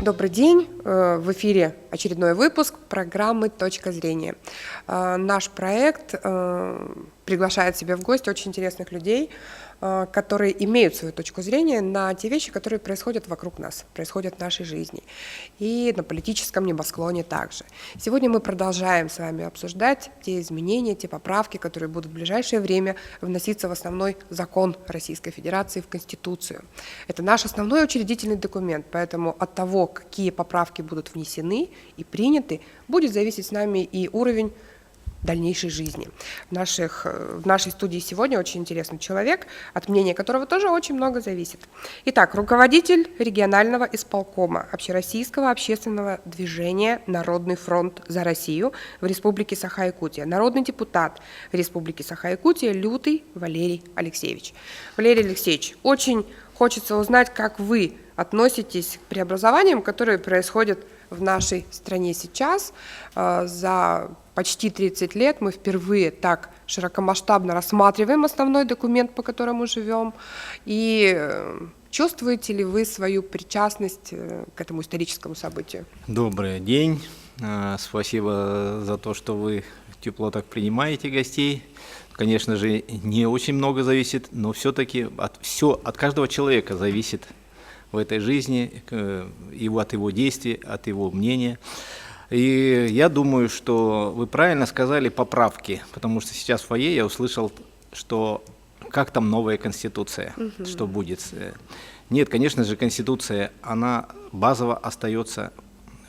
Добрый день, в эфире очередной выпуск программы «Точка зрения». Наш проект приглашает себе в гости очень интересных людей, которые имеют свою точку зрения на те вещи, которые происходят вокруг нас, происходят в нашей жизни, и на политическом небосклоне также. Сегодня мы продолжаем с вами обсуждать те изменения, те поправки, которые будут в ближайшее время вноситься в основной закон Российской Федерации, в Конституцию. Это наш основной учредительный документ, поэтому от того, какие поправки будут внесены и приняты, будет зависеть с нами и уровень дальнейшей жизни. В нашей студии сегодня очень интересный человек, от мнения которого тоже очень много зависит. Итак, руководитель регионального исполкома Общероссийского общественного движения «Народный фронт за Россию» в Республике Саха-Якутия, народный депутат в Республике Саха-Якутия Лютый Валерий Алексеевич. Валерий Алексеевич, очень хочется узнать, как вы относитесь к преобразованиям, которые происходят в нашей стране сейчас. За почти 30 лет мы впервые так широкомасштабно рассматриваем основной документ, по которому живем. И чувствуете ли вы свою причастность к этому историческому событию? Добрый день. Спасибо за то, что вы тепло так принимаете гостей. Конечно же, не очень много зависит, но все-таки от каждого человека зависит в этой жизни, от его действий, от его мнения. И я думаю, что вы правильно сказали поправки, потому что сейчас в фойе я услышал, что как там новая Конституция, что будет. Нет, конечно же, Конституция, она базово остается.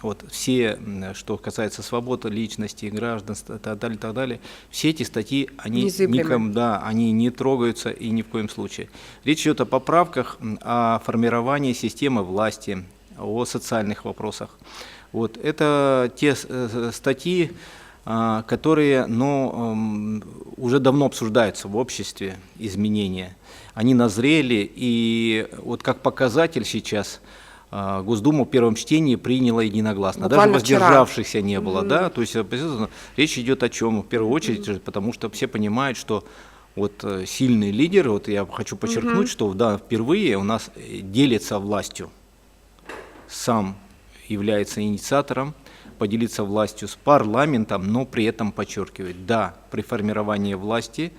Вот все, что касается свободы личности, граждан, так далее, все эти статьи, они они не трогаются и ни в коем случае. Речь идет о поправках, о формировании системы власти, о социальных вопросах. Вот это те статьи, которые уже давно обсуждаются в обществе, изменения. Они назрели, и вот как показатель сейчас Госдума в первом чтении приняла единогласно. Буквально даже воздержавшихся не было. Да? То есть речь идет о чем? В первую очередь, потому что все понимают, что вот сильный лидер, вот я хочу подчеркнуть, что впервые у нас делится властью. Сам является инициатором, поделиться властью с парламентом, но при этом подчеркивает, при формировании власти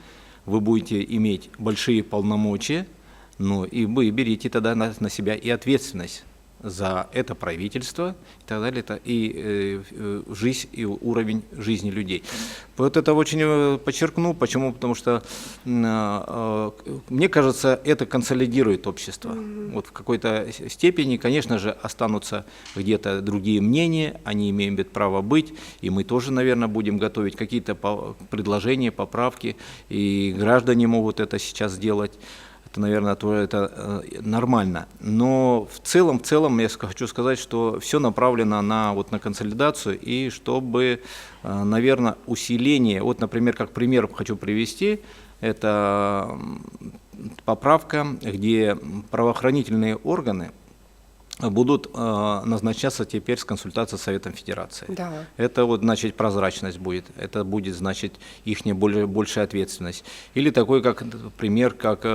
вы будете иметь большие полномочия, и вы берите тогда на себя и ответственность за это правительство и так далее, и жизнь, и уровень жизни людей. Вот это очень подчеркну, почему? Потому что, мне кажется, это консолидирует общество. Вот в какой-то степени, конечно же, останутся где-то другие мнения, они имеют право быть, и мы тоже, наверное, будем готовить какие-то предложения, поправки, и граждане могут это сейчас сделать. Это, наверное, это нормально. Но в целом я хочу сказать, что все направлено на консолидацию и чтобы, наверное, усиление. Вот, например, как пример хочу привести, это поправка, где правоохранительные органы будут назначаться теперь с консультацией с Советом Федерации. Да. Это значит, прозрачность будет, это будет, значит, их большая ответственность. Или такой, пример, как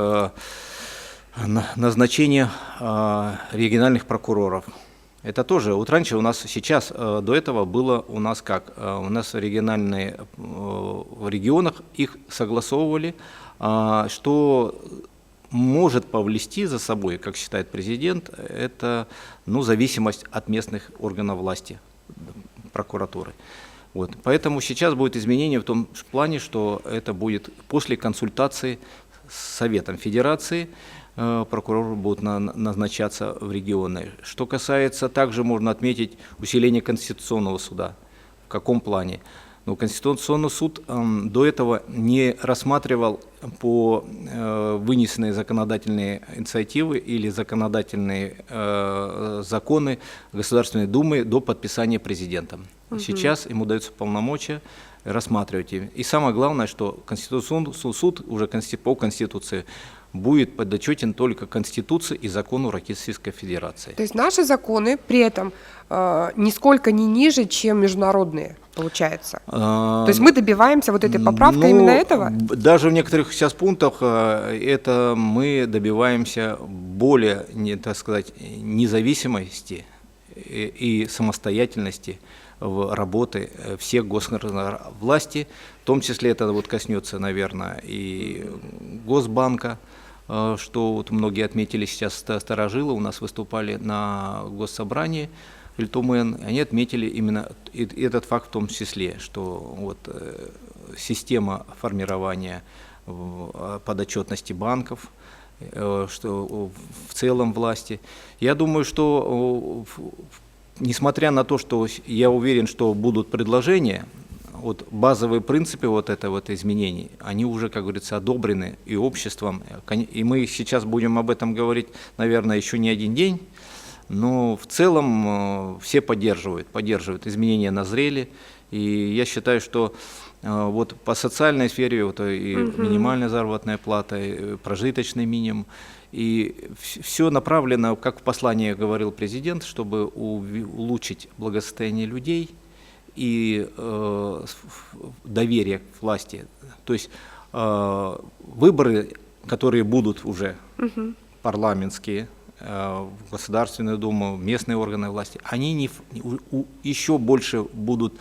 назначение региональных прокуроров. Это тоже, раньше у нас сейчас, до этого было у нас у нас в регионах их согласовывали, что может повлечь за собой, как считает президент, это зависимость от местных органов власти, прокуратуры. Вот. Поэтому сейчас будет изменение в том плане, что это будет после консультации с Советом Федерации, прокуроры будут назначаться в регионы. Что касается, также можно отметить усиление Конституционного суда. В каком плане? Конституционный суд до этого не рассматривал по вынесенные законодательные инициативы или законодательные законы Государственной Думы до подписания президентом. Сейчас ему даются полномочия рассматривать их. И самое главное, что Конституционный суд уже по Конституции будет подотчетен только Конституции и закону Российской Федерации. То есть наши законы при этом нисколько не ниже, чем международные, получается. То есть мы добиваемся вот этой поправкой именно этого? Даже в некоторых сейчас пунктах это мы добиваемся более, так сказать, независимости и самостоятельности в работе всех государственных власти, в том числе это вот коснется, наверное, и Госбанка, что вот многие отметили сейчас старожилы, у нас выступали на госсобрании, Ильтумен, они отметили именно этот факт в том числе, что вот система формирования подотчетности банков, что в целом власти. Я думаю, что несмотря на то, что я уверен, что будут предложения, вот базовые принципы вот это вот изменений, они уже, как говорится, одобрены и обществом. И мы сейчас будем об этом говорить, наверное, еще не один день, но в целом все поддерживают. Изменения назрели. И я считаю, что вот по социальной сфере вот, и минимальная заработная плата, и прожиточный минимум, и все направлено, как в послании говорил президент, чтобы улучшить благосостояние людей и доверие к власти. То есть выборы, которые будут уже парламентские, в Государственную Думу, местные органы власти, они еще больше будут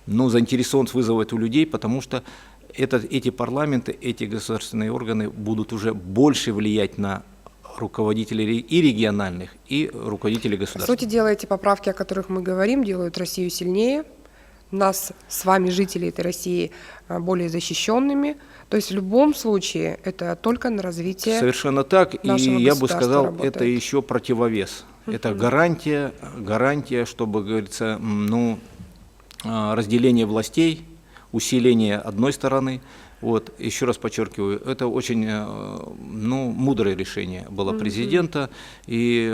заинтересованы вызывать у людей, потому что эти парламенты, эти государственные органы будут уже больше влиять на руководителей и региональных, и руководителей государств. По сути дела, эти поправки, о которых мы говорим, делают Россию сильнее, нас с вами, жители этой России, более защищенными. То есть в любом случае это только на развитие. Совершенно так. И я бы сказал, работает. это еще противовес. Это гарантия, чтобы, говорится, разделение властей, усиление одной стороны. Вот, еще раз подчеркиваю, это очень мудрое решение было президента, и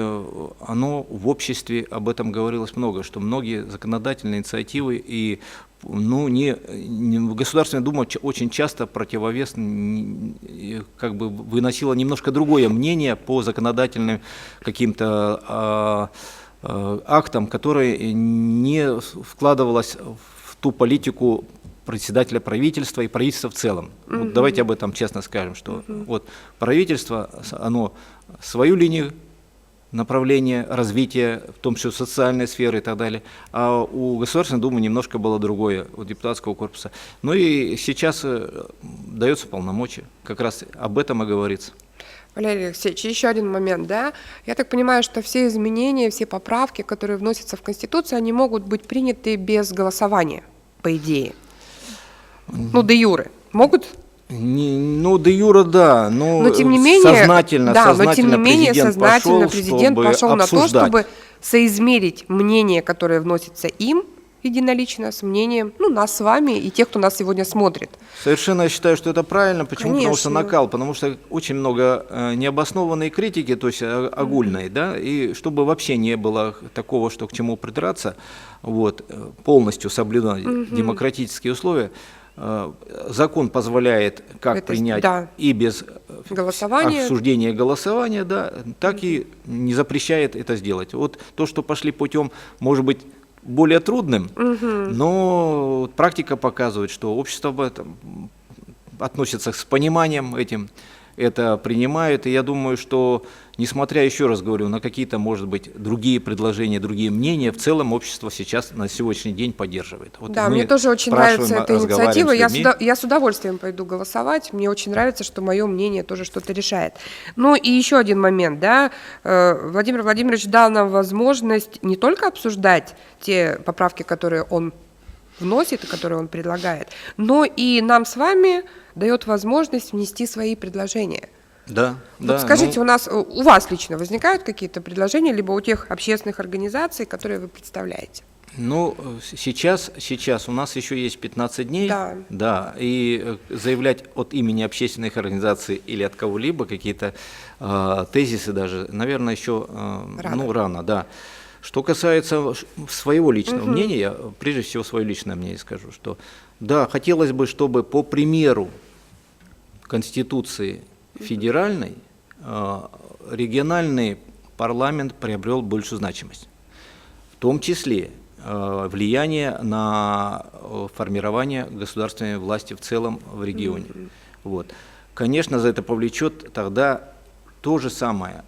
оно в обществе об этом говорилось много, что многие законодательные инициативы и Государственная Дума очень часто противовес как бы выносила немножко другое мнение по законодательным каким-то актам, которые не вкладывалось в ту политику председателя правительства и правительства в целом. Вот давайте об этом честно скажем, что вот правительство, оно свою линию направления развития, в том числе социальной сферы и так далее, а у Государственной Думы немножко было другое, у депутатского корпуса. Ну и сейчас дается полномочия, как раз об этом и говорится. Валерий Алексеевич, еще один момент, да? Я так понимаю, что все изменения, все поправки, которые вносятся в Конституцию, они могут быть приняты без голосования, по идее. Де юре. Могут? Де юре, да, но тем не менее, сознательно президент пошел на то, обсуждать. чтобы соизмерить мнение, которое вносится им единолично, с мнением нас с вами и тех, кто нас сегодня смотрит. Совершенно я считаю, что это правильно. Почему? Конечно. Потому что накал, потому что очень много необоснованной критики, то есть огульной, да, и чтобы вообще не было такого, что к чему придраться, вот, полностью соблюдать демократические условия. Закон позволяет как это, принять и без обсуждения голосования, да, так и не запрещает это сделать. Вот то, что пошли путем, может быть, более трудным, но практика показывает, что общество об этом относится с пониманием этим, это принимают, и я думаю, что, несмотря, еще раз говорю, на какие-то, может быть, другие предложения, другие мнения, в целом общество сейчас на сегодняшний день поддерживает. Вот да, мне тоже очень нравится эта инициатива, я с удовольствием пойду голосовать, мне очень нравится, что мое мнение тоже что-то решает. Ну и еще один момент, да, Владимир Владимирович дал нам возможность не только обсуждать те поправки, которые он вносит, которые он предлагает, но и нам с вами дает возможность внести свои предложения. Да, вот да. Скажите, у вас лично возникают какие-то предложения, либо у тех общественных организаций, которые вы представляете? Сейчас у нас еще есть 15 дней, да, и заявлять от имени общественных организаций или от кого-либо какие-то тезисы даже, наверное, еще рано, да. Что касается своего личного мнения, я прежде всего свое личное мнение скажу, что да, хотелось бы, чтобы по примеру Конституции федеральной региональный парламент приобрел большую значимость, в том числе влияние на формирование государственной власти в целом в регионе. Вот. Конечно, за это повлечет тогда то же самое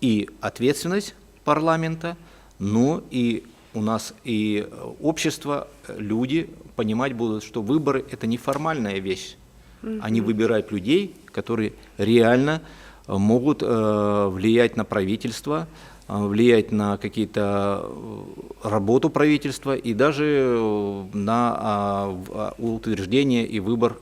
и ответственность парламента, но и у нас и общество, люди понимать будут, что выборы – это не формальная вещь. Они выбирают людей, которые реально могут влиять на правительство, влиять на какие-то работу правительства и даже на утверждение и выбор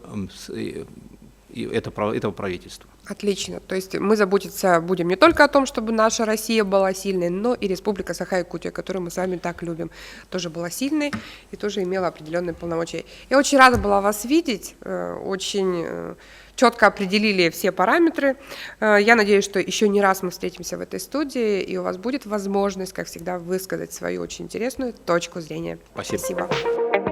этого правительства. Отлично. То есть мы заботиться будем не только о том, чтобы наша Россия была сильной, но и Республика Саха-Якутия, которую мы с вами так любим, тоже была сильной и тоже имела определенные полномочия. Я очень рада была вас видеть, очень четко определили все параметры. Я надеюсь, что еще не раз мы встретимся в этой студии, и у вас будет возможность, как всегда, высказать свою очень интересную точку зрения. Спасибо. Спасибо.